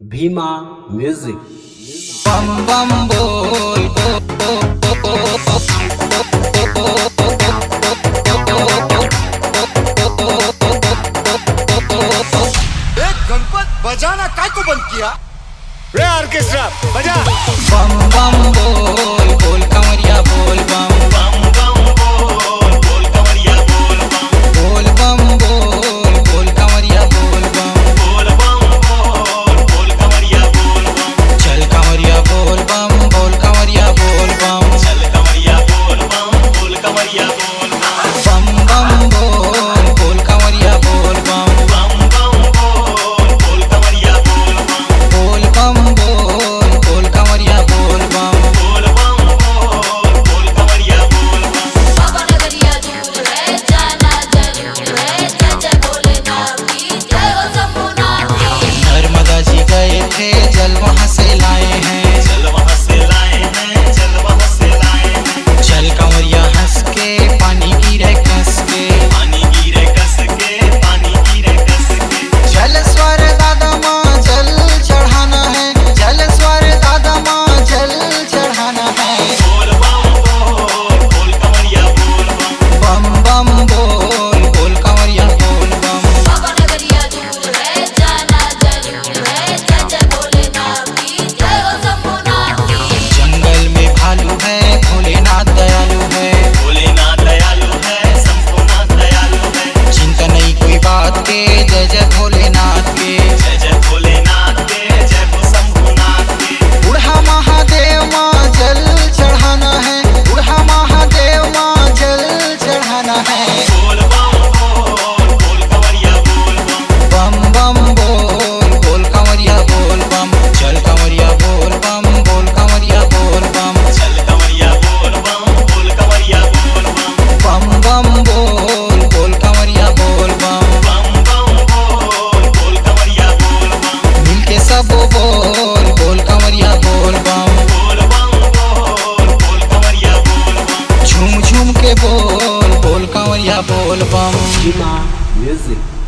Bhima music. बम बम बोल गणपत बजाना काय को बंद किया रे ऑर्केस्ट्रा बजा। बम बम बोल बोल कमरिया बोल बम बम बम बोल बोल कमरिया बोल बम बोल बम बोल बोल कमरिया बोल बम बोल बम बोल कमरिया बोल बम चल कमरिया बोल बम बोल कमरिया बोल बम चल कमरिया बोल बोल कमरिया बोल बम बम बोल बोल कमरिया बोल बम बम बोल कमरिया बोल बोल बम बोल कमरिया बोल बम बोल कमरिया बोल बाबा नगरिया दूर है जाना जरूर है जय जय भोलेनाथ की जय हो शंभुनाथ की। नर्मदा जी गए थे जल वहाँ से लाए हैं चल वहाँ से लाए हैं चल वहाँ से लाए हैं चल कमरिया हंस के पानी गिरे कस के पानी गिरे कस के पानी गिरे कस के जल स्वर दादा माँ जल चढ़ाना है जल स्वर दादा माँ जल चढ़ाना है बोल कमरिया बोल बम बम बोल कमरिया बोल बम बाबा नगरिया दूर है जाना जरूर है जय जय भोलेनाथ की जय हो शंभुनाथ की। जंगल में भालू है भोलेनाथ दयालु है भोलेनाथ दयालु है शंभुनाथ दयालु है चिंता नहीं कोई बात के जय जय भोलेनाथ के जय जय भोलेनाथ के जय हो शंभुनाथ के बूढ़ा महादेव माँ जल चढ़ाना है बूढ़ा महादेव माँ जल चढ़ाना है बोल कमरिया बोल बम बम बोल कमरिया बोल बम चल कमरिया बोल कमरिया बोल बम चल कमरिया बोल कमरिया बोल बम बम बोल कमरिया बोल बम बोल कमरिया बोल मिलके सब बोल कमरिया बोल बम बोल कमरिया बोल झूम झूम के बोल कमरिया बोल बम भीमा म्यूजिक।